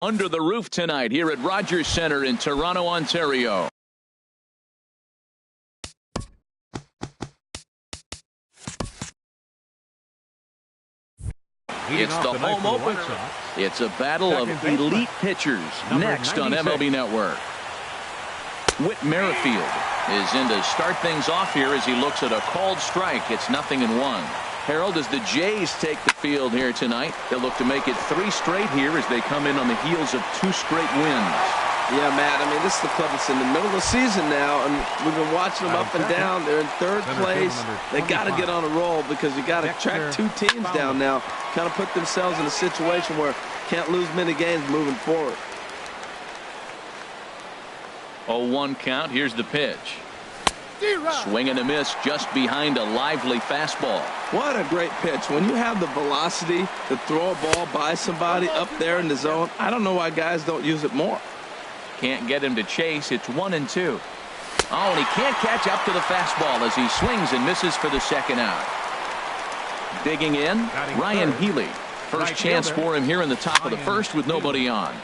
Under the roof tonight here at Rogers Centre in Toronto, Ontario. It's the home opener. It's a battle of elite pitchers next on MLB Network. Whit Merrifield is in to start things off here as he looks at a called strike. It's 0-1. Harold, as the Jays take the field here tonight, they'll look to make it 3 straight here as they come in on the heels of 2 straight wins. Yeah, Matt, I mean, this is the club that's in the middle of the season now, and we've been watching them up and down. They're in 3rd place. They got to get on a roll because you got to track 2 teams down now, kind of put themselves in a situation where can't lose many games moving forward. 0-1 count. Here's the pitch. Swing and a miss just behind a lively fastball. What a great pitch. When you have the velocity to throw a ball by somebody up there in the zone, I don't know why guys don't use it more. Can't get him to chase. It's 1-2. Oh, and he can't catch up to the fastball as he swings and misses for the second out. Digging in, Ryan Healy. First chance for him here in the top of the first with nobody on.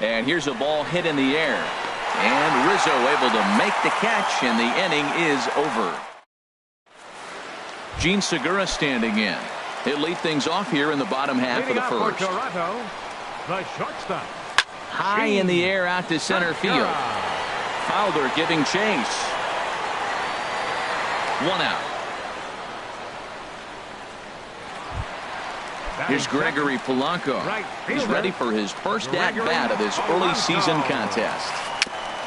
And here's a ball hit in the air. And Rizzo able to make the catch, and the inning is over. Gene Segura standing in. He'll lead things off here in the bottom half of the first. Toronto, the shortstop. High in the air out to center field. Fowler giving chase. 1 out. Here's Gregory Polanco. He's ready for his first at-bat of this early season contest.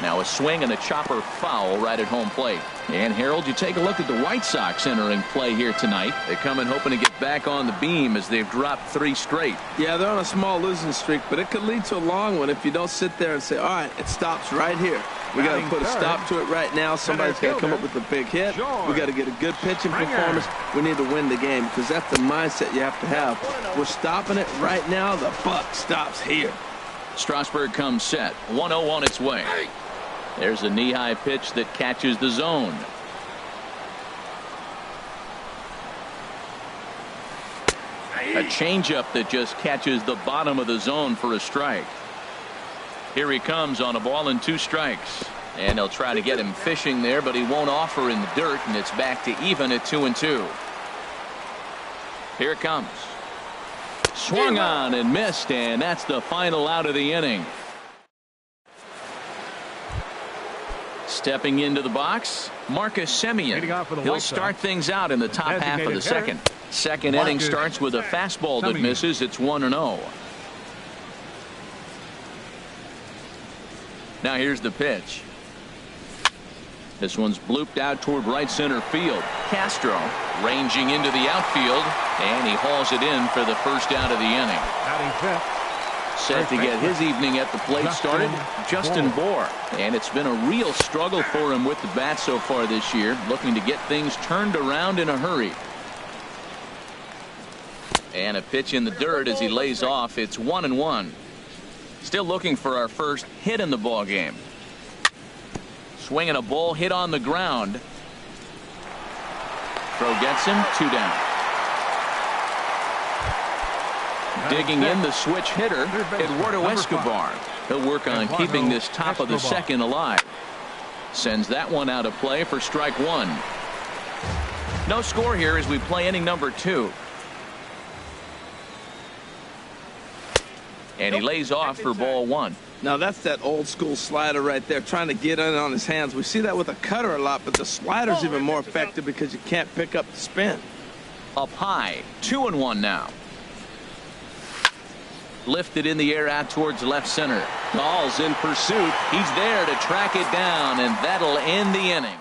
Now a swing and a chopper foul right at home plate. And Harold, you take a look at the White Sox entering play here tonight. They come in hoping to get back on the beam as they've dropped 3 straight. Yeah, they're on a small losing streak, but it could lead to a long one if you don't sit there and say, all right, it stops right here. We got to put a stop to it right now. Somebody's got to come up with a big hit. We got to get a good pitching performance. We need to win the game because that's the mindset you have to have. We're stopping it right now. The buck stops here. Strasburg comes set. 1-0 on its way. There's a knee-high pitch that catches the zone. A changeup that just catches the bottom of the zone for a strike. Here he comes on a ball and 2 strikes. And they'll try to get him fishing there, but he won't offer in the dirt, and it's back to even at 2-2. Here it comes. Swung on and missed, and that's the final out of the inning. Stepping into the box, Marcus Semien. He'll start things out in the top half of the second. Second inning starts with a fastball that misses. It's 1-0. Now here's the pitch. This one's blooped out toward right center field. Castro ranging into the outfield, and he hauls it in for the first out of the inning. Set to get his evening at the plate started, Justin Bour. And it's been a real struggle for him with the bat so far this year, looking to get things turned around in a hurry. And a pitch in the dirt as he lays off. It's 1-1. Still looking for our first hit in the ball game. Swinging a ball hit on the ground. Throw gets him. 2 down. Digging in, the switch hitter, Eduardo Escobar. He'll work on keeping this top of the second alive. Sends that one out of play for strike 1. No score here as we play inning number 2. And he lays off for ball 1. Now that's that old school slider right there, trying to get in on his hands. We see that with a cutter a lot, but the slider's even more effective because you can't pick up the spin. Up high, 2-1 now. Lifted in the air out towards left center. Dahl's in pursuit. He's there to track it down, and that'll end the inning.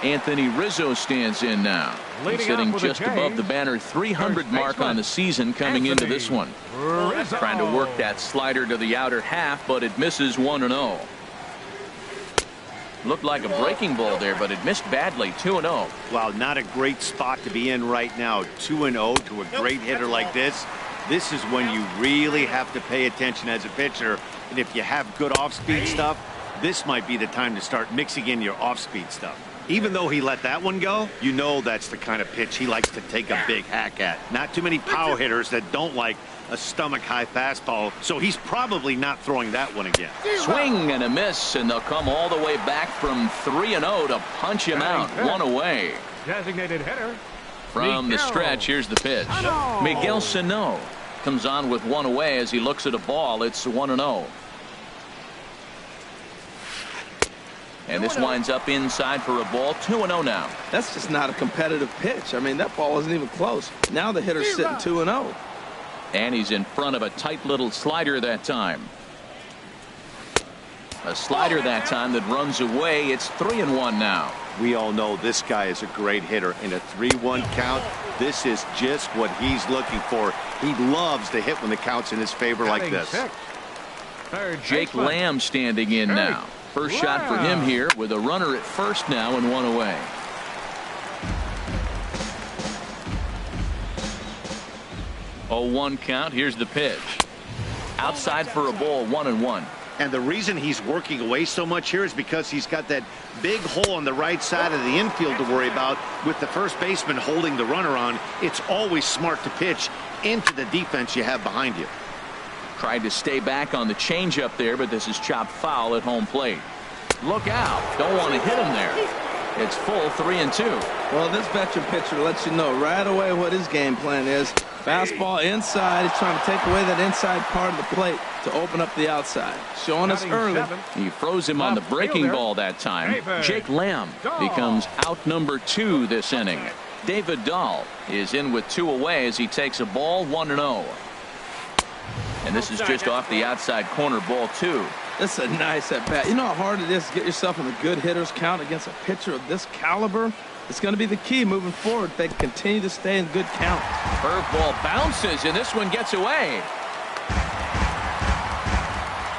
Anthony Rizzo stands in now. He's sitting just above the banner 300 mark on the season coming into this one. Trying to work that slider to the outer half, but it misses 1-0. Looked like a breaking ball there, but it missed badly. 2-0. Wow, not a great spot to be in right now. 2-0 to a great hitter like this. This is when you really have to pay attention as a pitcher. And if you have good off-speed stuff, this might be the time to start mixing in your off-speed stuff. Even though he let that one go, you know that's the kind of pitch he likes to take a big hack at. Not too many power hitters that don't like a stomach-high fastball, so he's probably not throwing that one again. Swing and a miss, and they'll come all the way back from 3-0 to punch him out. One away. Designated hitter. From the stretch, here's the pitch. Miguel Sano comes on with one away as he looks at a ball. It's 1-0. And this winds up inside for a ball. 2-0 now. That's just not a competitive pitch. I mean, that ball wasn't even close. Now the hitter's sitting 2-0. And he's in front of a tight little slider that time. A slider that time that runs away. It's 3-1 now. We all know this guy is a great hitter. In a 3-1 count, this is just what he's looking for. He loves to hit when the count's in his favor like this. Jake Lamb standing in now. First shot for him here with a runner at first now and one away. Oh, 1 count. Here's the pitch. Outside for a ball, 1-1. And the reason he's working away so much here is because he's got that big hole on the right side of the infield to worry about. With the first baseman holding the runner on, it's always smart to pitch into the defense you have behind you. Tried to stay back on the changeup there, but this is chopped foul at home plate. Look out. Don't want to hit him there. It's full 3-2. Well, this veteran pitcher lets you know right away what his game plan is. Fastball inside. He's trying to take away that inside part of the plate to open up the outside. Showing us early. He froze him on the breaking ball that time. Jake Lamb becomes out number 2 this inning. David Dahl is in with 2 away as he takes a ball, 1-0. And this is just off the outside corner, ball 2. This is a nice at bat. You know how hard it is to get yourself in a good hitter's count against a pitcher of this caliber? It's going to be the key moving forward. They continue to stay in good count. Curveball bounces, and this one gets away.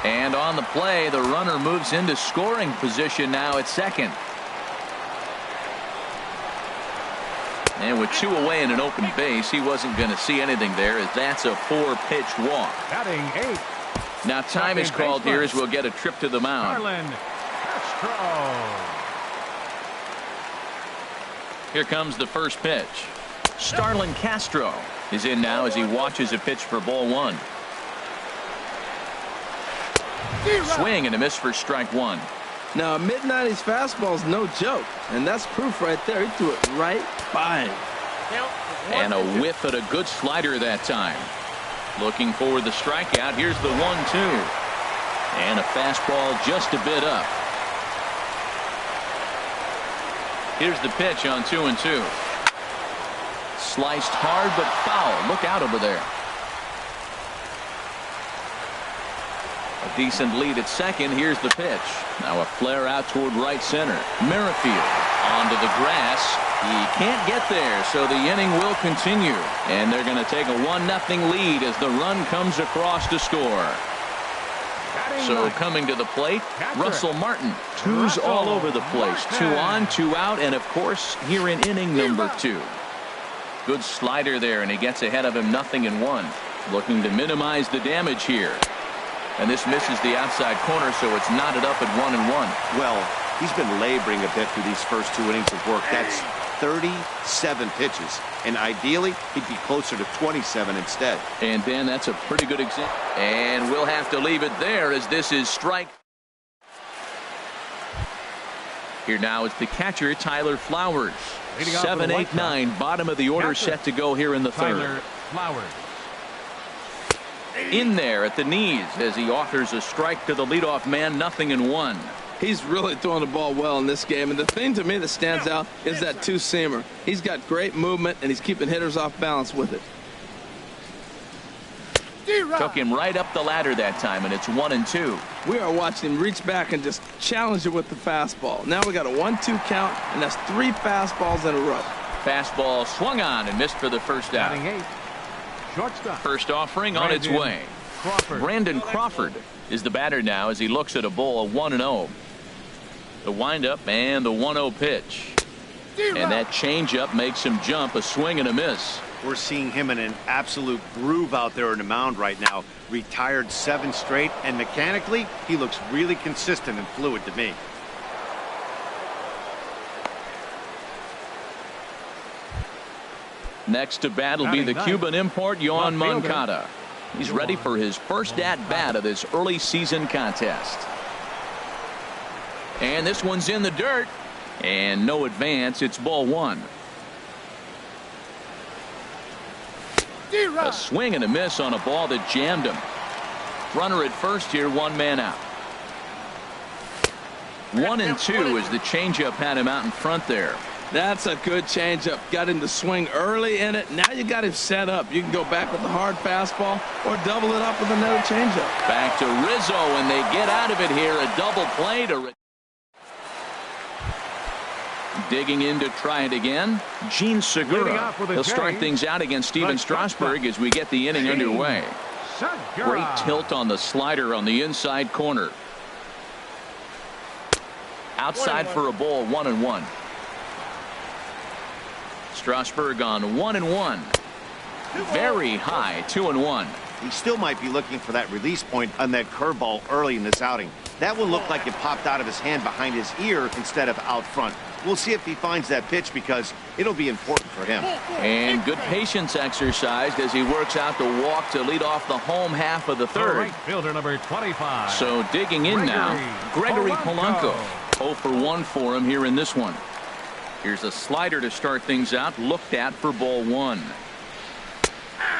And on the play, the runner moves into scoring position now at second. And with 2 away and an open base, he wasn't going to see anything there, as that's a 4-pitch walk. Batting 8. Now time is called here as we'll get a trip to the mound. Here comes the first pitch. Starlin Castro is in now as he watches a pitch for ball 1. Swing and a miss for strike 1. Now, a mid-90s fastball is no joke, and that's proof right there. He threw it right by him. And a whiff at a good slider that time. Looking for the strikeout. Here's the 1-2. And a fastball just a bit up. Here's the pitch on 2-2. Sliced hard but foul. Look out over there. A decent lead at second. Here's the pitch. Now a flare out toward right center. Merrifield onto the grass. He can't get there, so the inning will continue. And they're going to take a 1-0 lead as the run comes across to score. So coming to the plate, Russell Martin. 2s all over the place. 2 on, 2 out, and of course here in inning number 2. Good slider there, and he gets ahead of him 0-1. Looking to minimize the damage here. And this misses the outside corner, so it's knotted up at 1-1. Well, he's been laboring a bit through these first 2 innings of work. That's 37 pitches, and ideally he'd be closer to 27 instead. And then that's a pretty good example. And we'll have to leave it there as this is strike. Here now is the catcher, Tyler Flowers. 7, 8, 9, bottom of the order set to go here in the third. Tyler Flowers. In there at the knees as he offers a strike to the leadoff man, 0-1. He's really throwing the ball well in this game, and the thing to me that stands out is that 2-seamer. He's got great movement, and he's keeping hitters off balance with it. Took him right up the ladder that time, and it's 1-2. We are watching him reach back and just challenge it with the fastball. Now we got a 1-2 count, and that's 3 fastballs in a row. Fastball swung on and missed for the first out. Batting 8. Shortstop. First offering on its way. Brandon Crawford is the batter now as he looks at a ball, 1-0. The windup and the 1-0 pitch. And that changeup makes him jump, a swing and a miss. We're seeing him in an absolute groove out there in the mound right now. Retired 7 straight, and mechanically, he looks really consistent and fluid to me. Next to bat will be the Cuban import, Yohan Moncada. He's ready for his first at-bat of this early season contest. And this one's in the dirt. And no advance. It's ball one. A swing and a miss on a ball that jammed him. Runner at first here, one man out. 1-2 as the changeup had him out in front there. That's a good changeup. Got him to swing early in it. Now you got him set up. You can go back with the hard fastball or double it up with another changeup. Back to Rizzo, and they get out of it here. A double play to digging in to try it again. Gene Segura. He'll start things out against Steven Strasburg as we get the inning underway. Great tilt on the slider on the inside corner. Outside for a ball, 1-1. Strasburg on 1-1. Very high, 2-1. He still might be looking for that release point on that curveball early in this outing. That one looked like it popped out of his hand behind his ear instead of out front. We'll see if he finds that pitch because it'll be important for him. And good patience exercised as he works out the walk to lead off the home half of the third. Right fielder number 25. So digging in now, Gregory Polanco. 0 for 1 for him here in this one. Here's a slider to start things out, looked at for ball one.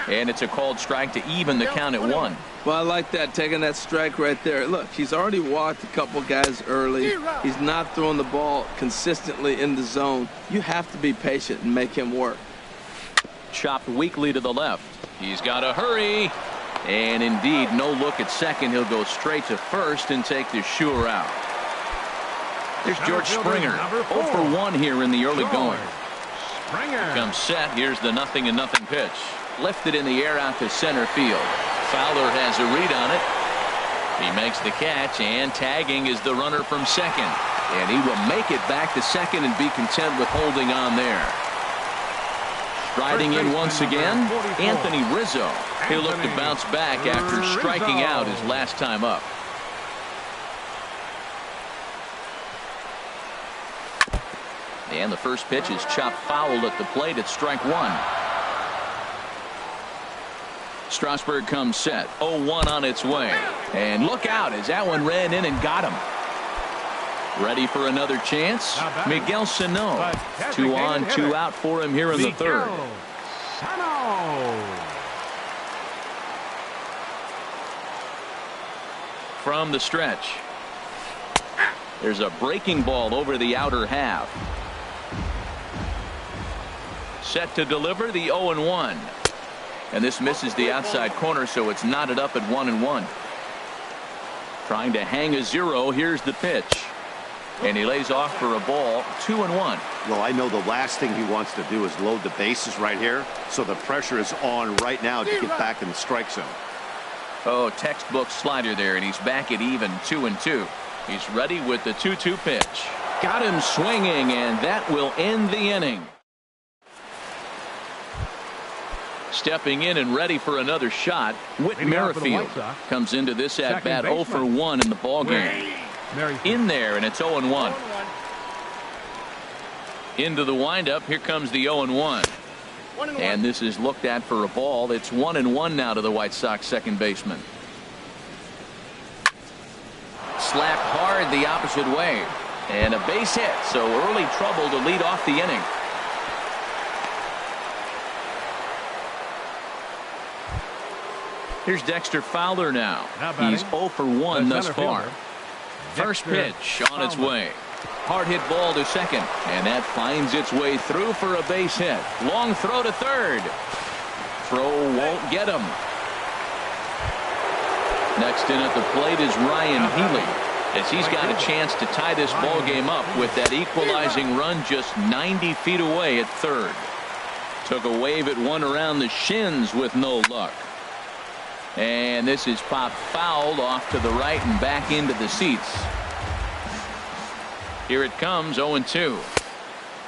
And it's a called strike to even the count at 1. Well, I like that, taking that strike right there. Look, he's already walked a couple guys early. He's not throwing the ball consistently in the zone. You have to be patient and make him work. Chopped weakly to the left. He's got to hurry. And indeed, no look at second. He'll go straight to first and take the sure out. There's George Springer. 0 for 1 here in the early going. Comes set. Here's the 0-0 pitch. Lifted in the air out to center field. Fowler has a read on it. He makes the catch, and tagging is the runner from second. And he will make it back to second and be content with holding on there. Striding in once again, Anthony Rizzo. He'll look to bounce back after striking out his last time up. And the first pitch is chopped foul at the plate at strike one. Strasburg comes set. 0-1 on its way. And look out as that one ran in and got him. Ready for another chance. Miguel Sano. 2 on, 2 out for him here in the third. From the stretch. There's a breaking ball over the outer half. Set to deliver the 0-1. And this misses the outside corner, so it's knotted up at 1-1. Trying to hang a 0. Here's the pitch. And he lays off for a ball, 2-1. Well, I know the last thing he wants to do is load the bases right here, so the pressure is on right now to get back in the strike zone. Oh, textbook slider there, and he's back at even 2-2. He's ready with the 2-2 pitch. Got him swinging, and that will end the inning. Stepping in and ready for another shot, Whit Merrifield comes into this at bat 0 for 1 in the ball game. In there, and it's 0-1. Into the windup. Here comes the 0-1. And this is looked at for a ball. It's 1-1 now to the White Sox second baseman. Slapped hard the opposite way. And a base hit. So early trouble to lead off the inning. Here's Dexter Fowler now. He's 0 for 1 thus far. First pitch on its way. Hard hit ball to second. And that finds its way through for a base hit. Long throw to third. Throw won't get him. Next in at the plate is Ryan Healy, as he's got a chance to tie this ball game up with that equalizing run just 90 feet away at third. Took a wave at one around the shins with no luck. And this is popped fouled off to the right and back into the seats. Here it comes, 0-2.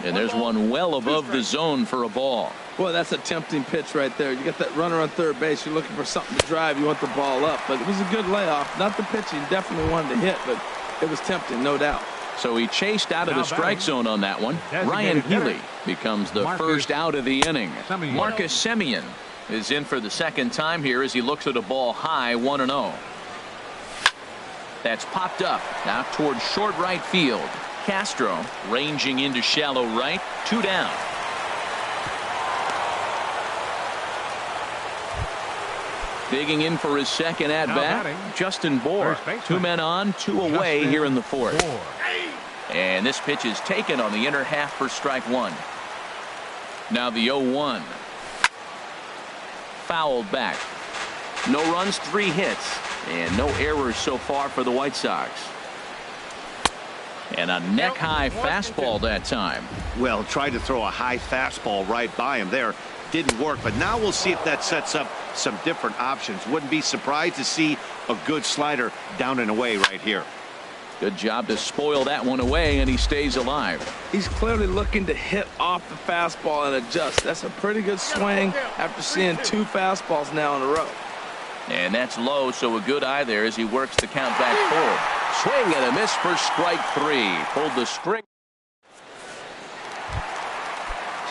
And there's one well above the zone for a ball. Boy, that's a tempting pitch right there. You got that runner on third base. You're looking for something to drive. You want the ball up. But it was a good layoff. Not the pitch he definitely wanted to hit, but it was tempting, no doubt. So he chased out of the strike zone on that one. Ryan Healy becomes the first out of the inning. Marcus Semien is in for the second time here as he looks at a ball high, 1-0. That's popped up now towards short right field. Castro ranging into shallow right, 2 down. Digging in for his second at bat, Justin Bour. 2 men on, 2 away here in the fourth. And this pitch is taken on the inner half for strike 1. Now the 0-1. Fouled back. No runs, 3 hits, and no errors so far for the White Sox. And a neck-high fastball that time. Well, tried to throw a high fastball right by him there. Didn't work, but now we'll see if that sets up some different options. Wouldn't be surprised to see a good slider down and away right here. Good job to spoil that one away, and he stays alive. He's clearly looking to hit off the fastball and adjust. That's a pretty good swing after seeing 2 fastballs now in a row. And that's low, so a good eye there as he works the count back forward. Swing and a miss for strike 3. Pulled the string.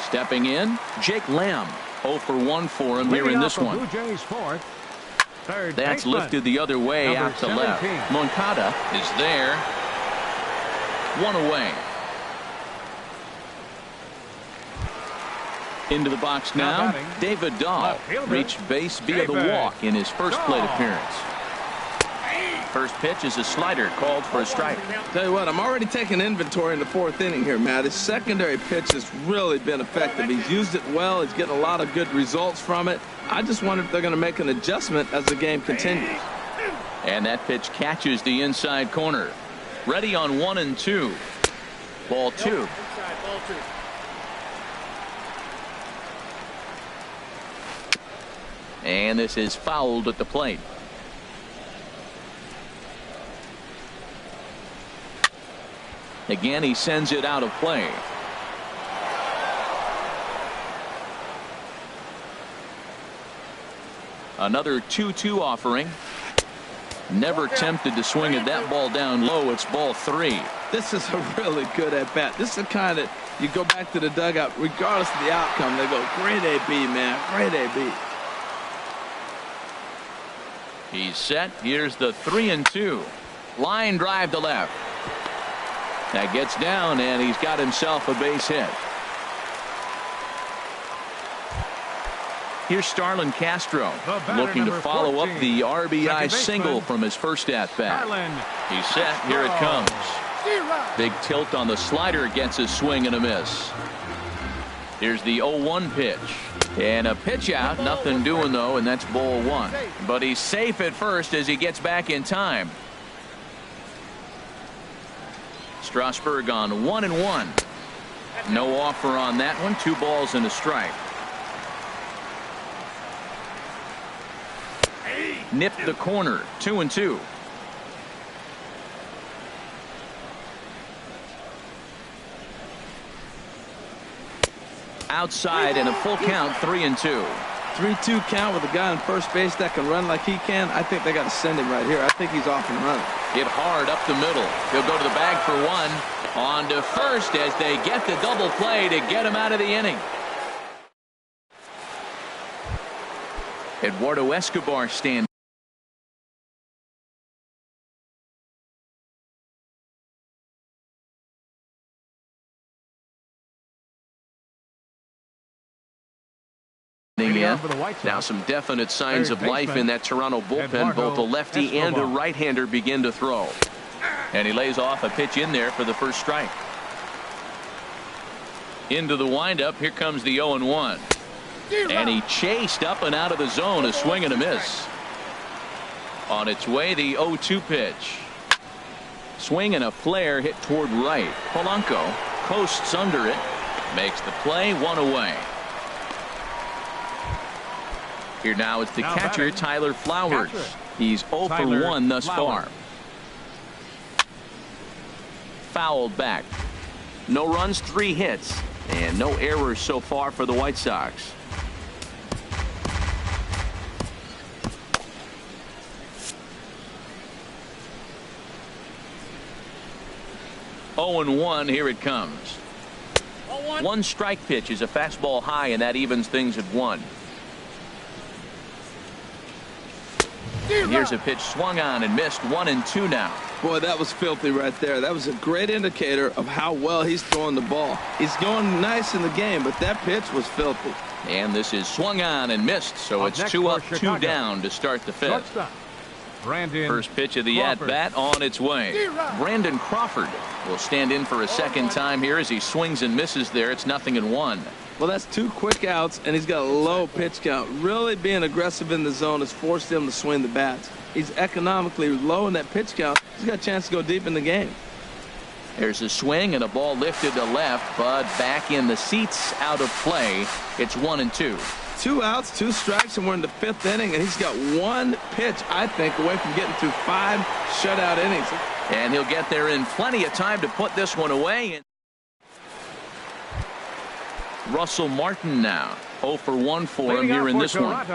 Stepping in, Jake Lamb. 0 for 1 for him here in this one. That's lifted the other way out to left. Moncada is there. 1 away. Into the box now. David Dahl reached base via the walk in his first plate appearance. First pitch is a slider called for a strike. Tell you what, I'm already taking inventory in the 4th inning here, Matt. His secondary pitch has really been effective. He's used it well. He's getting a lot of good results from it. I just wonder if they're going to make an adjustment as the game continues. And that pitch catches the inside corner. Ready on 1-2. Ball 2. And this is fouled at the plate. Again, he sends it out of play. Another 2-2 offering. Never tempted to swing at that ball down low. It's ball 3. This is a really good at bat. This is the kind that you go back to the dugout, regardless of the outcome. They go, great AB, man, great AB. He's set. Here's the 3-2. Line drive to left. That gets down, and he's got himself a base hit. Here's Starlin Castro looking to follow up the RBI single from his first at-bat. He's set. Here it comes. Big tilt on the slider, gets a swing and a miss. Here's the 0-1 pitch. And a pitch out. Nothing doing, though, and that's ball 1. But he's safe at first as he gets back in time. Strasburg on 1-1. No offer on that one. 2 balls and a strike. Nipped the corner. 2-2. Outside and a full count. 3-2. 3-2 count with a guy on first base that can run like he can. I think they got to send him right here. I think he's off and running. Hit hard up the middle. He'll go to the bag for 1. On to first as they get the double play to get him out of the inning. Eduardo Escobar standing in. Now some definite signs of life in that Toronto bullpen. Both a lefty and a right-hander begin to throw. And he lays off a pitch in there for the first strike. Into the windup. Here comes the 0-1. And he chased up and out of the zone. A swing and a miss. On its way, the 0-2 pitch. Swing and a flare hit toward right. Polanco coasts under it. Makes the play. 1 away. Here now it's the catcher, Tyler Flowers. He's 0 for 1 thus far. Fouled back. No runs, 3 hits, and no errors so far for the White Sox. Oh and 1, here it comes. 1 strike pitch is a fastball high, and that evens things at 1. And here's a pitch swung on and missed. 1-2 now. Boy, that was filthy right there. That was a great indicator of how well he's throwing the ball. He's going nice in the game, but that pitch was filthy. And this is swung on and missed, so it's 2 up, 2 down to start the fifth. First pitch of the at-bat on its way. Brandon Crawford will stand in for a second time here as he swings and misses there. It's 0-1. Well, that's 2 quick outs, and he's got a low pitch count. Really being aggressive in the zone has forced him to swing the bats. He's economically low in that pitch count. He's got a chance to go deep in the game. There's a swing and a ball lifted to left, but back in the seats, out of play. It's 1-2. 2 outs, 2 strikes, and we're in the 5th inning, and he's got 1 pitch, I think, away from getting through 5 shutout innings. And he'll get there in plenty of time to put this one away. Russell Martin now. 0 for 1 for him here in this one.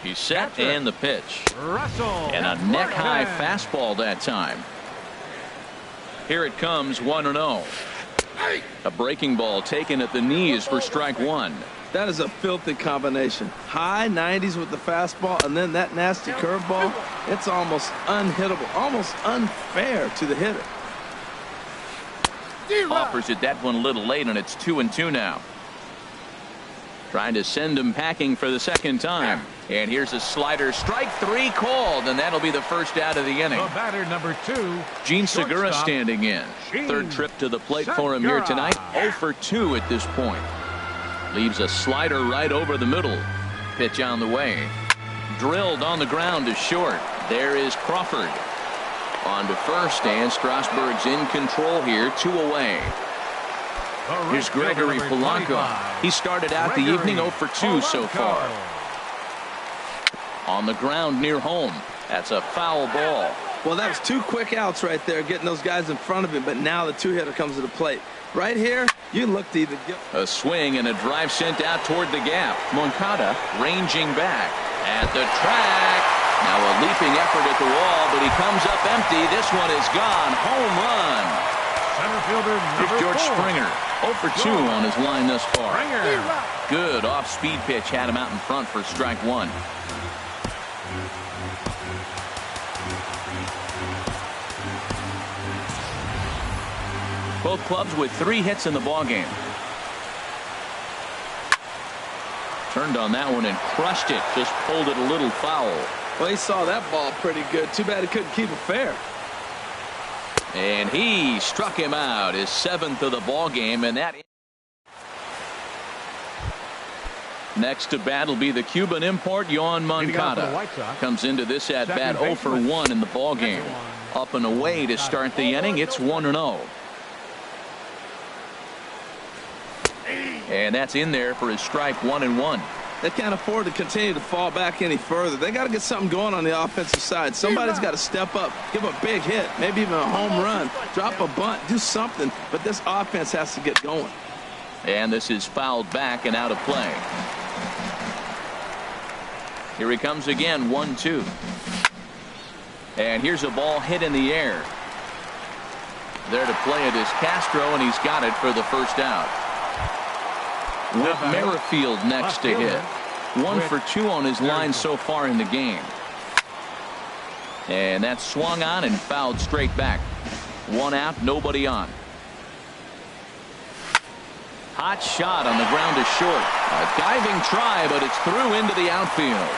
He's set and the pitch. And a neck-high fastball that time. Here it comes, 1-0. A breaking ball taken at the knees for strike 1. That is a filthy combination. High 90s with the fastball, and then that nasty curveball. It's almost unhittable, almost unfair to the hitter. Offers it that one a little late, and it's 2-2 now. Trying to send him packing for the second time. And here's a slider. Strike 3 called, and that'll be the first out of the inning. The batter, number 2. Gene Segura standing in. Third trip to the plate for him here tonight. 0 for 2 at this point. Leaves a slider right over the middle. Pitch on the way. Drilled on the ground to short. There is Crawford. On to first, and Strasburg's in control here. 2 away. Here's Gregory Polanco. He started out the evening 0 for 2 so far. On the ground near home. That's a foul ball. Well, that was 2 quick outs right there, getting those guys in front of him, but now the 2-hitter comes to the plate. Right here, you look to either get a swing and a drive sent out toward the gap. Moncada ranging back at the track. Now a leaping effort at the wall, but he comes up empty. This one is gone. Home run. Center fielder Here's George 4. Springer. 0 for 2 on his line thus far. Good off-speed pitch had him out in front for strike 1. Both clubs with 3 hits in the ballgame. Turned on that one and crushed it. Just pulled it a little foul. Well, he saw that ball pretty good. Too bad he couldn't keep it fair. And he struck him out. His 7th of the ballgame, and that. Next to bat will be the Cuban import, Yohan Moncada. Comes into this at bat 0 for 1 in the ballgame. Up and away to start the inning. It's 1-0. And that's in there for his strike 1-1. They can't afford to continue to fall back any further. They got to get something going on the offensive side. Somebody's got to step up, give a big hit, maybe even a home run, drop a bunt, do something. But this offense has to get going. And this is fouled back and out of play. Here he comes again, 1-2. And here's a ball hit in the air. There to play it is Castro, and he's got it for the first out. With Merrifield next to hit. 1 for 2 on his line so far in the game. And that's swung on and fouled straight back. 1 out, nobody on. Hot shot on the ground to short. A diving try, but it's through into the outfield.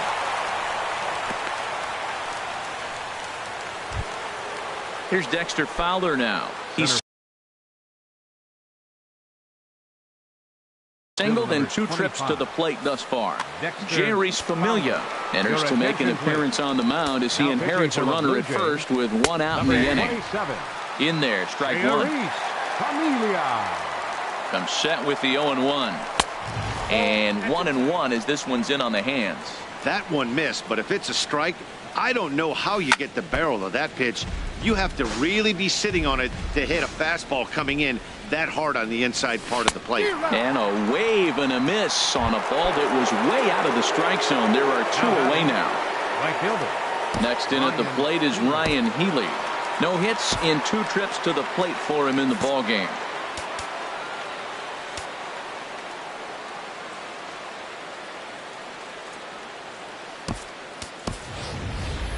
Here's Dexter Fowler now. He's singled in 2 trips to the plate thus far. Jerry's Familia enters to make an appearance on the mound as he inherits a runner at first with 1 out in the inning. In there, strike 1. Comes set with the 0-1. And 1-1 as this one's in on the hands. That one missed, but if it's a strike, I don't know how you get the barrel of that pitch. You have to really be sitting on it to hit a fastball coming in that hard on the inside part of the plate. And a wave and a miss on a ball that was way out of the strike zone. There are 2 away now. Next in at the plate is Ryan Healy. No hits in 2 trips to the plate for him in the ball game.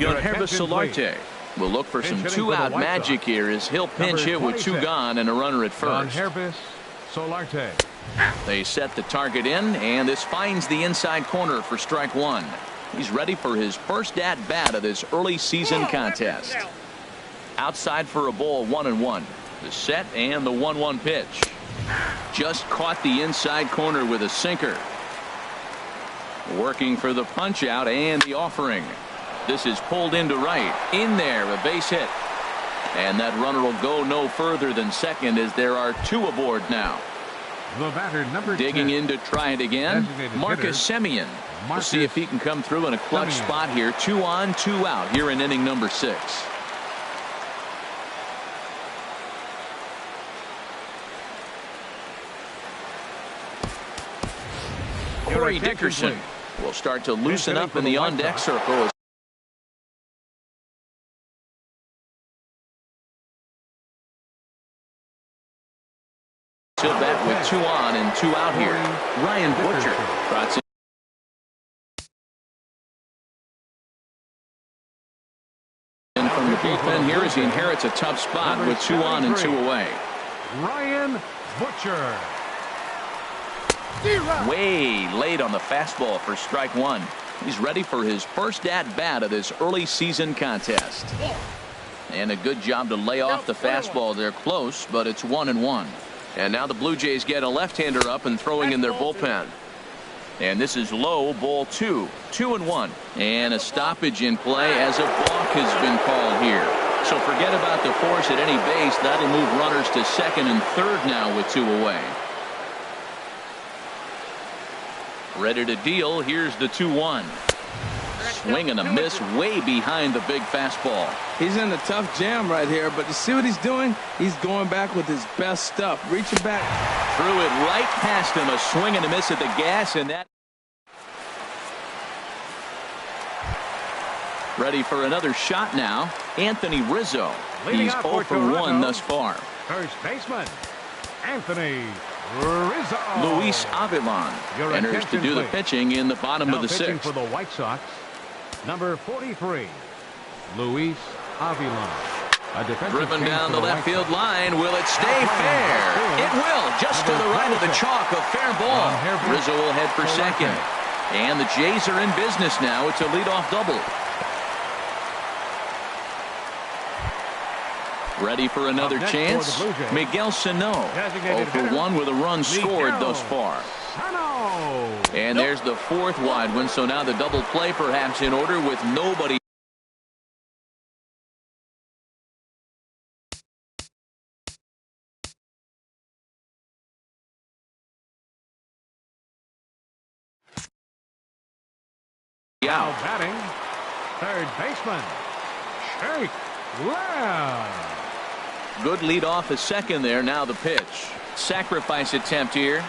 Yangervis Solarte will look for some two-out magic here as he'll pinch hit with two gone and a runner at first. Yangervis Solarte. They set the target in, and this finds the inside corner for strike one. He's ready for his first at-bat of this early season contest. Outside for a ball, 1-1. The set and the 1-1 pitch. Just caught the inside corner with a sinker. Working for the punch out and the offering. This is pulled into right. In there, a base hit. And that runner will go no further than second as there are two aboard now. The batter, number Digging 10. in to try it again. Marcus Semien. We'll see if he can come through in a clutch spot here. 2 on, 2 out here in inning number 6. Corey Dickerson will start to loosen up in the on-deck circle. He'll bat with 2 on and 2 out here. Ryan Butcher trots in from the bullpen here as he inherits a tough spot with 2 on and 2 away. Ryan Butcher. Way late on the fastball for strike one. He's ready for his first at-bat of this early season contest. And a good job to lay off the fastball there close, but it's 1-1. And now the Blue Jays get a left-hander up and throwing in their bullpen. And this is low, ball 2. 2-1. And a stoppage in play as a balk has been called here. So forget about the force at any base. That'll move runners to second and third now with 2 away. Ready to deal. Here's the 2-1. Swing and a miss way behind the big fastball. He's in a tough jam right here, but you see what he's doing? He's going back with his best stuff. Reaching back. Threw it right past him. A swing and a miss at the gas, and that. Ready for another shot now. Anthony Rizzo. He's 0 for 1 thus far. First baseman, Anthony Rizzo. Luis Avilan enters to do the pitching in the bottom of the 6th. For the White Sox, number 43, Luis Avilan. Driven down the left field line. Will it stay fair? It will. Just to the right of the chalk. A fair ball. Rizzo will head for second. And the Jays are in business now. It's a leadoff double. Ready for another chance? Miguel Sano. 0 for 1 with a run scored thus far. And there's the 4th wide one. So now the double play perhaps in order with nobody. Now batting, third baseman, Shake Lamb. Good lead off a second there. Now the pitch. Sacrifice attempt here.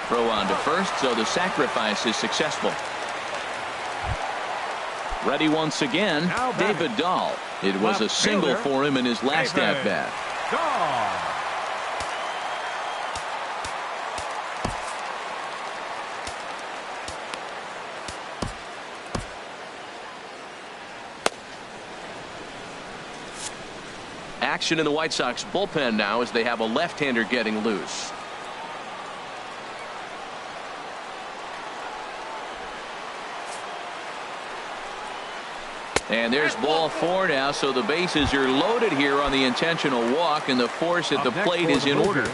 Throw on to first, so the sacrifice is successful. Ready once again, David Dahl. It was a single for him in his last at-bat. Action in the White Sox bullpen now as they have a left-hander getting loose. And there's ball 4 now, so the bases are loaded here on the intentional walk, and the force at the plate is in order.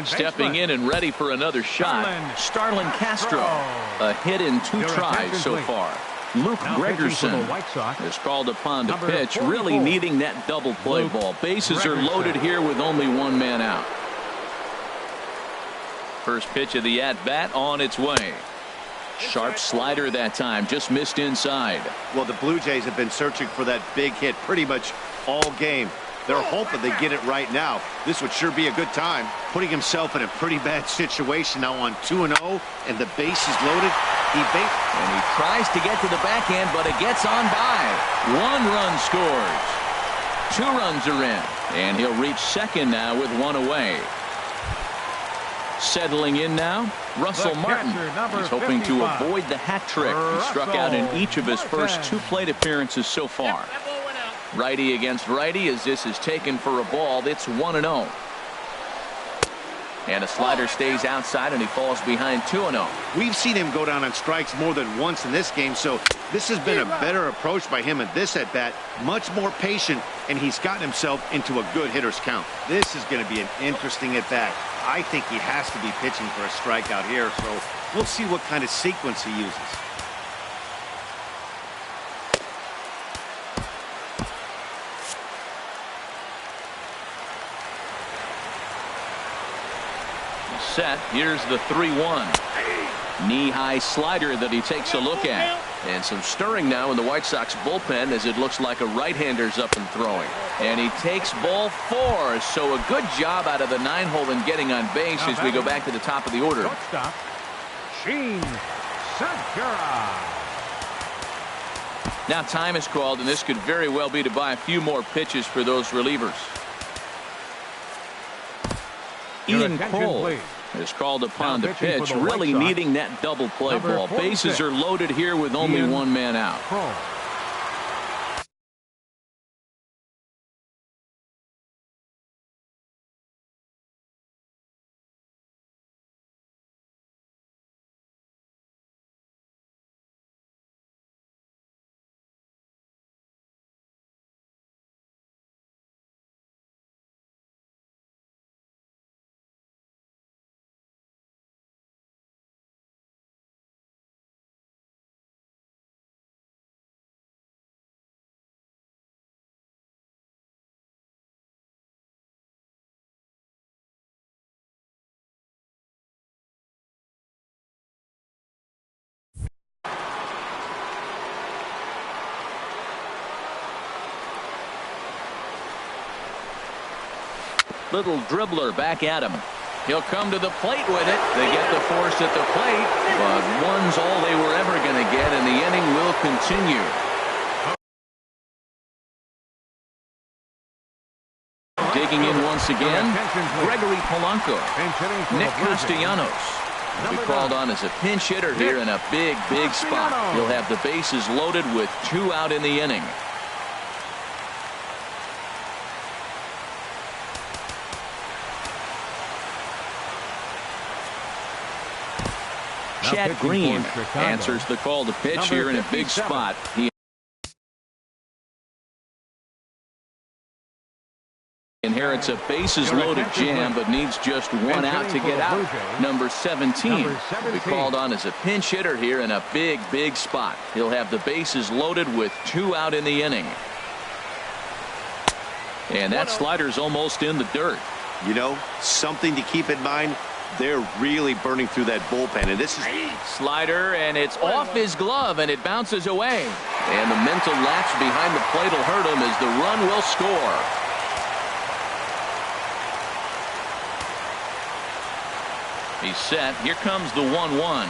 Stepping in and ready for another shot, Starlin Castro. A hit in 2 tries so far. Luke Gregerson is called upon to pitch, really needing that double play ball. Bases are loaded here with only 1 man out. First pitch of the at-bat on its way. Sharp slider that time, just missed inside. Well, the Blue Jays have been searching for that big hit pretty much all game. They're hoping they get it right now. This would sure be a good time. Putting himself in a pretty bad situation now on 2-0, and the base is loaded. And he tries to get to the backhand, but it gets on by. 1 run scores. 2 runs are in, and he'll reach second now with 1 away. Settling in now, Russell Martin. He's hoping to avoid the hat trick. He struck out in each of his first 2 plate appearances so far. Righty against righty as this is taken for a ball. It's 1-0. And a slider stays outside and he falls behind 2-0. We've seen him go down on strikes more than once in this game, so this has been a better approach by him at this at-bat. Much more patient, and he's gotten himself into a good hitter's count. This is going to be an interesting at-bat. I think he has to be pitching for a strikeout here, so we'll see what kind of sequence he uses. Set. Here's the 3-1. Knee-high slider that he takes a look at. And some stirring now in the White Sox bullpen as it looks like a right-hander's up and throwing. And he takes ball 4. So a good job out of the 9-hole in getting on base as we go back to the top of the order. Shortstop, Sheen Segura. Now time is called, and this could very well be to buy a few more pitches for those relievers. Ian Cole is called upon to pitch, really needing that double play ball. Bases are loaded here with only one man out. Little dribbler back at him. He'll come to the plate with it. They get the force at the plate, but one's all they were ever going to get, and the inning will continue. Digging in once again, Gregory Polanco. Nick Castellanos. We called on as a pinch hitter here in a big spot. He'll have the bases loaded with 2 out in the inning. Chad Green answers the call to pitch here in a big spot. He inherits a bases-loaded jam, but needs just 1 out to get out. Number 17. We called on as a pinch hitter here in a big spot. He'll have the bases loaded with 2 out in the inning. And that slider's almost in the dirt. You know, something to keep in mind. They're really burning through that bullpen, and this is slider, and it's off his glove, and it bounces away. And the mental lapse behind the plate will hurt him as the run will score. He's set. Here comes the 1-1.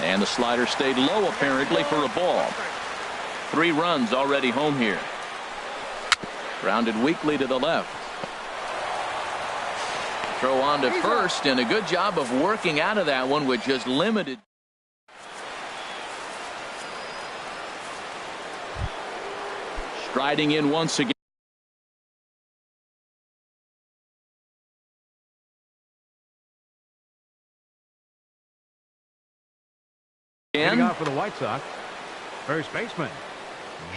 And the slider stayed low apparently for a ball. 3 runs already home here. Grounded weakly to the left. Throw on to first, and a good job of working out of that one with just limited. Striding in once again. Getting out for the White Sox, first baseman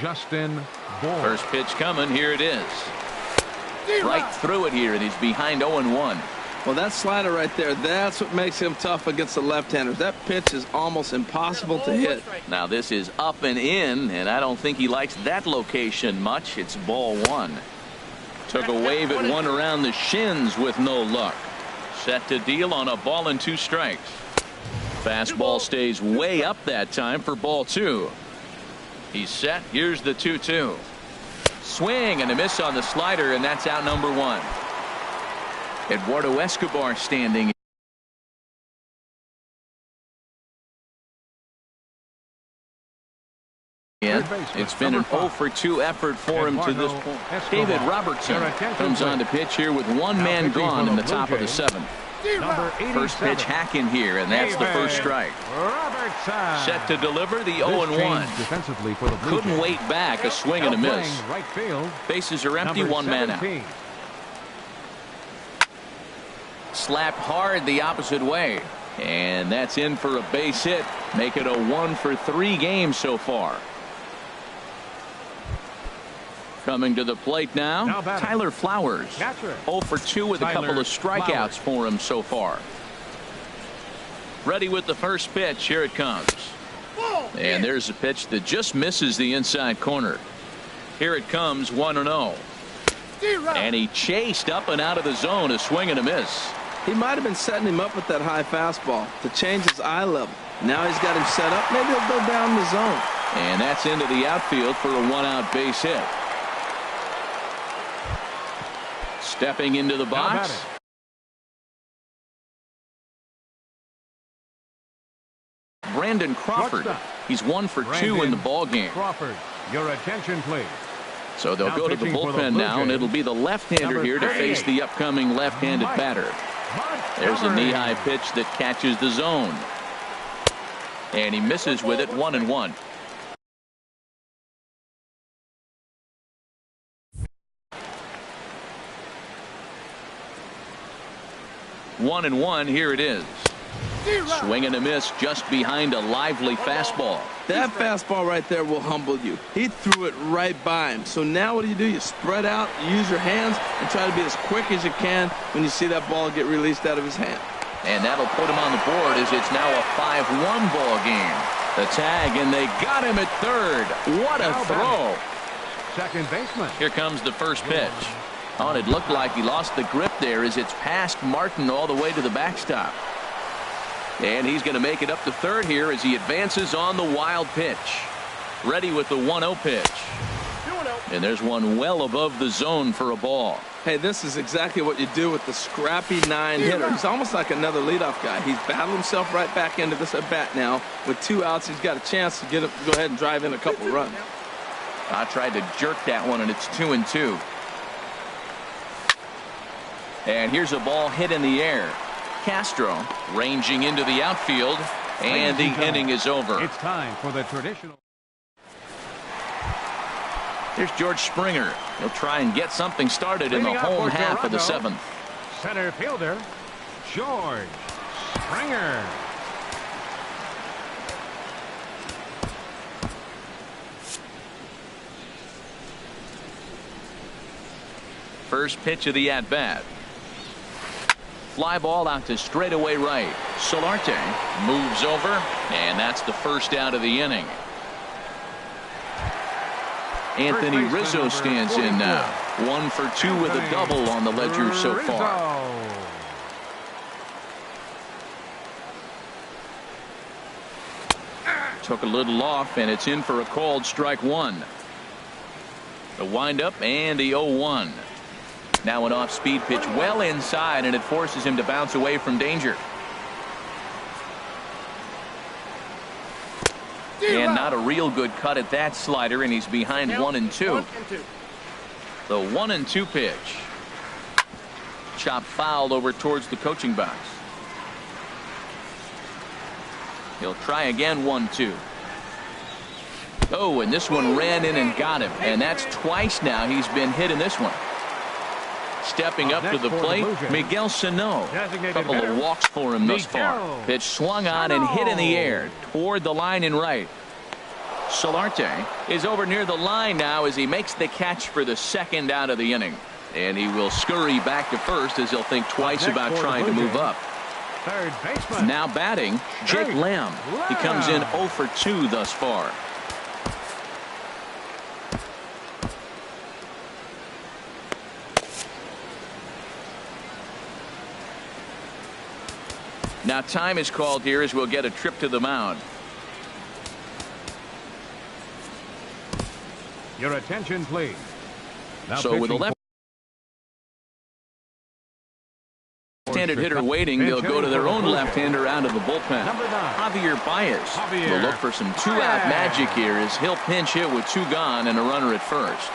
Justin Bourne. First pitch coming. Here it is. Right through it here, and he's behind 0-1. Well, that slider right there, that's what makes him tough against the left-handers. That pitch is almost impossible to hit. Now this is up and in, and I don't think he likes that location much. It's ball 1. Took a wave at one around the shins with no luck. Set to deal on a ball and 2 strikes. Fastball stays way up that time for ball 2. He's set. Here's the 2-2. Swing and a miss on the slider, and that's out number 1. Eduardo Escobar standing. It's been an 0-for-2 effort for him to this point. David Robertson comes on to pitch here with 1 man gone in the top of the 7th. First pitch hack in here, and that's the first strike. Set to deliver the 0-1. Couldn't wait back, a swing and a miss. Bases are empty, one man out. Slapped hard the opposite way, and that's in for a base hit. Make it a 1 for 3 games so far. Coming to the plate now, Tyler Flowers. 0 for 2 with a couple of strikeouts for him so far. Ready with the first pitch. Here it comes. And there's a pitch that just misses the inside corner. Here it comes, 1-0. And he chased up and out of the zone, a swing and a miss. He might have been setting him up with that high fastball to change his eye level. Now he's got him set up. Maybe he'll go down the zone. And that's into the outfield for a 1-out base hit. Stepping into the box. Brandon Crawford. He's 1 for 2 in the ball game. Crawford, your attention, please. So they'll go to the bullpen now, and it'll be the left-hander here to face the upcoming left-handed batter. There's a knee-high pitch that catches the zone. And he misses with it, 1-1. One and one, here it is. Swing and a miss just behind a lively fastball. That fastball right there will humble you. He threw it right by him. So now what do? You spread out, you use your hands, and try to be as quick as you can when you see that ball get released out of his hand. And that'll put him on the board as it's now a 5-1 ball game. The tag, and they got him at third. What a throw. Second baseman. Here comes the first pitch. Oh, and it looked like he lost the grip there as it's past Martin all the way to the backstop. And he's going to make it up to third here as he advances on the wild pitch. Ready with the 1-0 pitch. And there's one well above the zone for a ball. Hey, this is exactly what you do with the scrappy 9 hitter. He's almost like another leadoff guy. He's battled himself right back into this at bat now. With 2 outs, he's got a chance to go ahead and drive in a couple runs. I tried to jerk that one, and it's 2-2. And here's a ball hit in the air. Castro ranging into the outfield, and the inning is over. It's time for the traditional. Here's George Springer. He'll try and get something started in the home half of the 7th. Center fielder, George Springer. First pitch of the at-bat. Fly ball out to straightaway right. Solarte moves over, and that's the first out of the inning. Anthony Rizzo stands in now. 1 for 2 with a double on the ledger so far. Took a little off, and it's in for a called strike 1. The windup and the 0-1. Now an off-speed pitch well inside, and it forces him to bounce away from danger. And not a real good cut at that slider, and he's behind 1-2. The 1-2 pitch. Chop fouled over towards the coaching box. He'll try again, 1-2. Oh, and this one ran in and got him, and that's twice now he's been hit in this one. Stepping up to the plate, Miguel Sano. A couple of walks for him thus far. Pitch swung on and hit in the air toward the line in right. Solarte is over near the line now as he makes the catch for the second out of the inning. And he will scurry back to first as he'll think twice about trying to move up. Third baseman. Now batting, Jake Lamb. He comes in 0 for 2 thus far. Now time is called here as we'll get a trip to the mound. Your attention, please. Now so with a left-handed hitter waiting, they'll go to their own left-hander out of the bullpen. Javier Baez will look for some 2-out magic here as he'll pinch hit with 2 gone and a runner at first.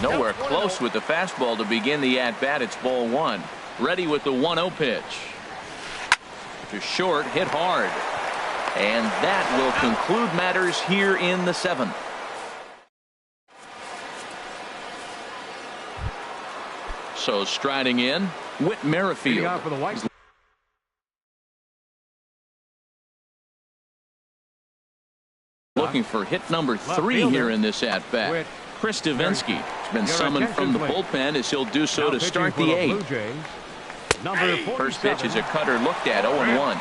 Nowhere close with the fastball to begin the at-bat. It's ball 1. Ready with the 1-0 pitch. To short, hit hard. And that will conclude matters here in the 7th. So striding in, Whit Merrifield. Out for the White. Looking for hit number 3 here in this at-bat. Chris Davinsky has been summoned from the bullpen as he'll do so to start the 8th. First pitch is a cutter looked at 0-1.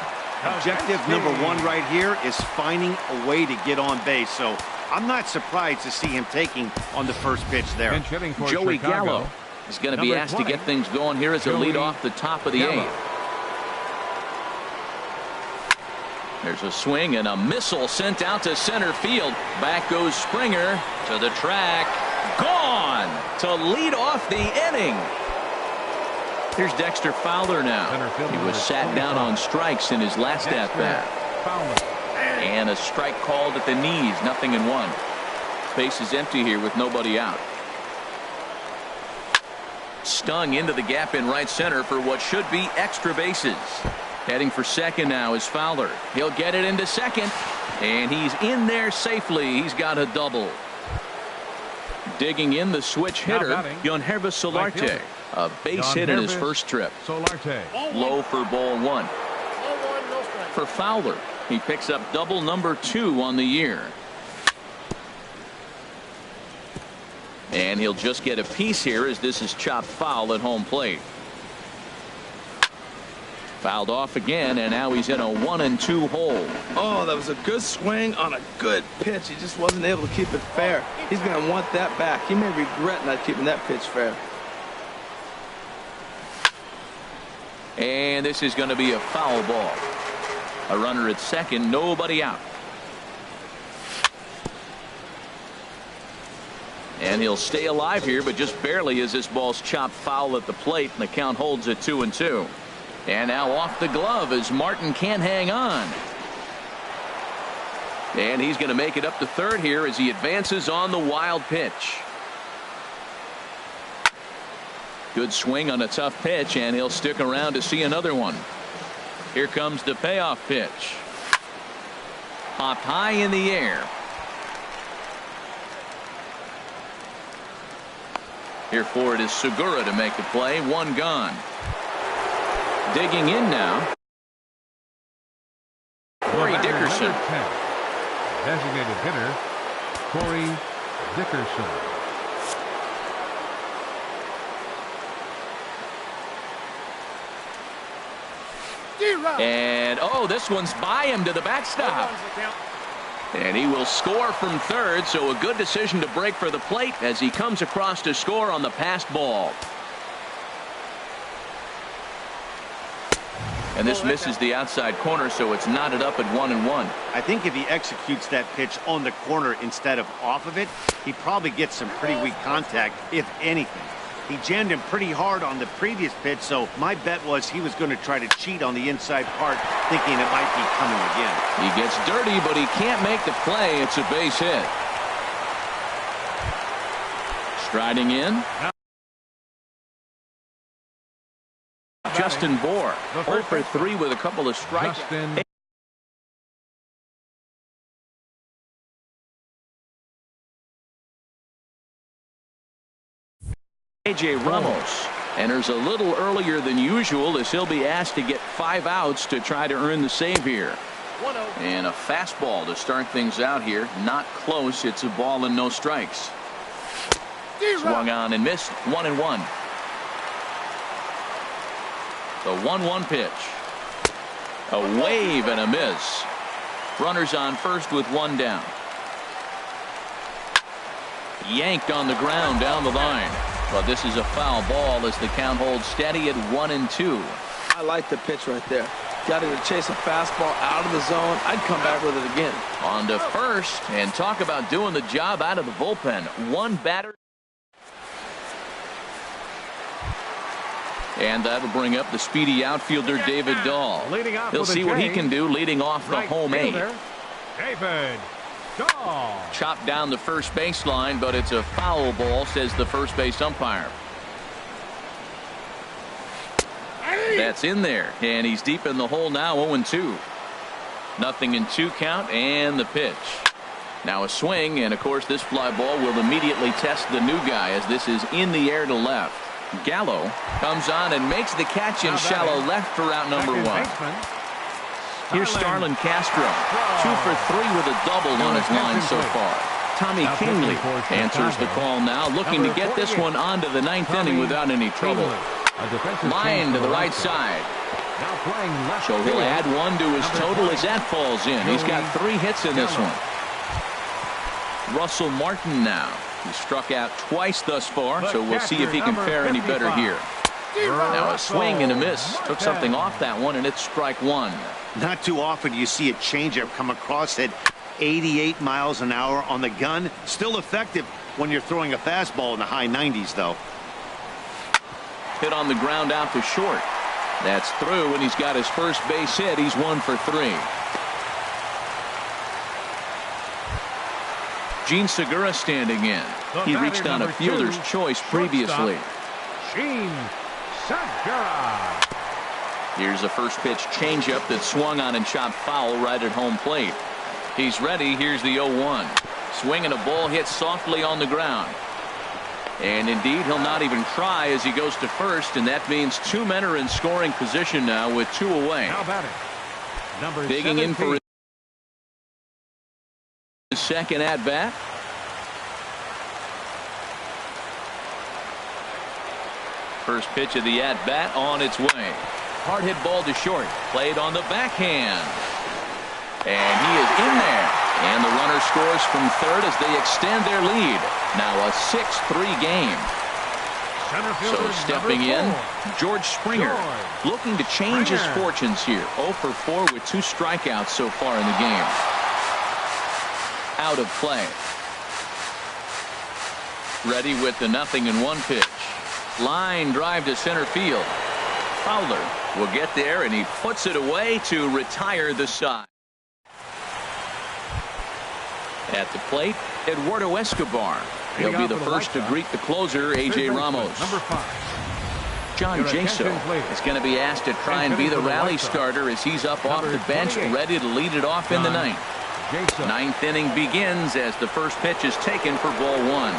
Objective number 1 right here is finding a way to get on base. So I'm not surprised to see him taking on the first pitch there. Joey Gallo is going to be asked to get things going here as a lead off the top of the 8th. There's a swing and a missile sent out to center field. Back goes Springer to the track. Gone to lead off the inning. Here's Dexter Fowler now. He was sat down on strikes in his last at-bat. And a strike called at the knees. 0-1. Base is empty here with nobody out. Stung into the gap in right center for what should be extra bases. Heading for second now is Fowler. He'll get it into second. And he's in there safely. He's got a double. Digging in the switch hitter, Yonhervis Solarte. A base hit in his first trip. Low for ball 1. For Fowler, he picks up double number 2 on the year. And he'll just get a piece here as this is chopped foul at home plate. Fouled off again, and now he's in a 1-2 hole. Oh, that was a good swing on a good pitch. He just wasn't able to keep it fair. He's going to want that back. He may regret not keeping that pitch fair. And this is going to be a foul ball. A runner at second, nobody out. And he'll stay alive here, but just barely as this ball's chopped foul at the plate, and the count holds at 2-2. And now off the glove as Martin can't hang on. And he's going to make it up to third here as he advances on the wild pitch. Good swing on a tough pitch, and he'll stick around to see another one. Here comes the payoff pitch. Popped high in the air. Here for it is Segura to make the play. 1 gone. Digging in now, Corey Dickerson. Designated hitter, Corey Dickerson. And, oh, this one's by him to the backstop. And he will score from third, so a good decision to break for the plate as he comes across to score on the passed ball. And this misses the outside corner, so it's knotted up at 1-1. I think if he executes that pitch on the corner instead of off of it, he probably gets some pretty weak contact, if anything. He jammed him pretty hard on the previous pitch, so my bet was he was going to try to cheat on the inside part, thinking it might be coming again. He gets dirty, but he can't make the play. It's a base hit. Striding in. Justin Bohr, 0 for 3 with a couple of strikes. A.J. Ramos enters a little earlier than usual as he'll be asked to get 5 outs to try to earn the save here. And a fastball to start things out here. Not close. It's a ball and no strikes. Swung on and missed. 1-1. The 1-1 pitch. A wave and a miss. Runners on first with 1 down. Yanked on the ground down the line. But this is a foul ball as the count holds steady at 1-2. I like the pitch right there. Got him to chase a fastball out of the zone. I'd come back with it again. On to first, and talk about doing the job out of the bullpen. 1 batter. And that'll bring up the speedy outfielder David Dahl. He'll see what he can do leading off the home 8. David Dahl. Chopped down the first baseline, but it's a foul ball, says the first base umpire. That's in there, and he's deep in the hole now, 0-2. 0-2 count, and the pitch. Now a swing, and of course this fly ball will immediately test the new guy as this is in the air to left. Gallo comes on and makes the catch in shallow left for out number 1. Here's Starlin Castro, 2 for 3 with a double on his line so far. Tommy Kingley answers the call now, looking to get this one onto the 9th inning without any trouble. Line to the right side. So he'll add 1 to his total as that falls in. He's got 3 hits in this one. Russell Martin now. He struck out twice thus far, so we'll see if he can fare any better here. Now a swing and a miss. Took something off that one, and it's strike 1. Not too often you see a changeup come across at 88 miles an hour on the gun. Still effective when you're throwing a fastball in the high 90s, though. Hit on the ground out to short. That's through, and he's got his first base hit. He's 1 for 3. Gene Segura standing in. He reached on a fielder's choice previously. Gene Segura. Here's a first pitch changeup that swung on and chopped foul right at home plate. He's ready. Here's the 0-1. Swing and a ball hit softly on the ground. And indeed, he'll not even try as he goes to first, and that means 2 men are in scoring position now with 2 away. How about it? Number Digging 17. in for his second at bat. First pitch of the at bat on its way. Hard hit ball to short. Played on the backhand. And he is in there. And the runner scores from third as they extend their lead. Now a 6-3 game. So stepping in, George Springer looking to change his fortunes here. 0 for 4 with 2 strikeouts so far in the game. Out of play. Ready with the 0-1 pitch. Line drive to center field. Fowler will get there, and he puts it away to retire the side. At the plate, Eduardo Escobar. He'll be the first to greet the closer, A.J. Ramos. Number 5. John Jaso is going to be asked to try and be the rally starter as he's up off the bench, ready to lead it off in the 9th. 9th inning begins as the first pitch is taken for ball 1.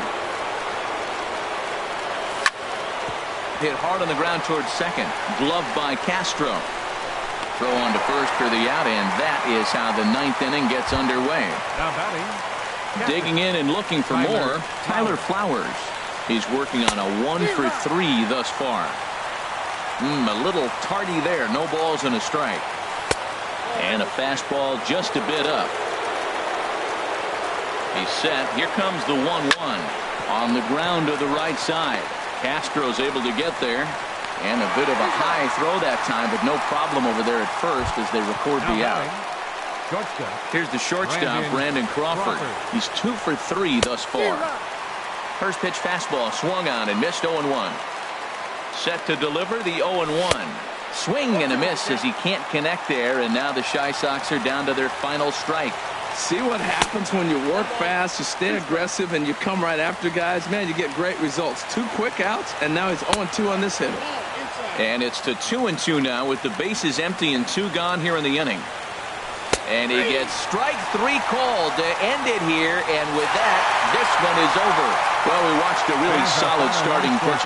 Hit hard on the ground towards second. Gloved by Castro. Throw on to first for the out, and that is how the 9th inning gets underway. Now batting. Digging in and looking for more, Tyler Flowers. He's working on a 1 for 3 thus far. A little tardy there. No balls and a strike. And a fastball just a bit up. He's set. Here comes the 1-1 on the ground to the right side. Castro's able to get there. And a bit of a high throw that time, but no problem over there at first as they record the out. Here's the shortstop, Brandon Crawford. He's 2 for 3 thus far. First pitch fastball swung on and missed 0-1. Set to deliver the 0-1. Swing and a miss as he can't connect there, and now the Chi Sox are down to their final strike. See what happens when you work fast, you stay aggressive, and you come right after guys. Man, you get great results. 2 quick outs, and now he's 0-2 on this hitter. And it's to 2-2 now with the bases empty and 2 gone here in the inning. And he gets strike 3 called to end it here, and with that, this one is over. Well, we watched a really solid starting pitch.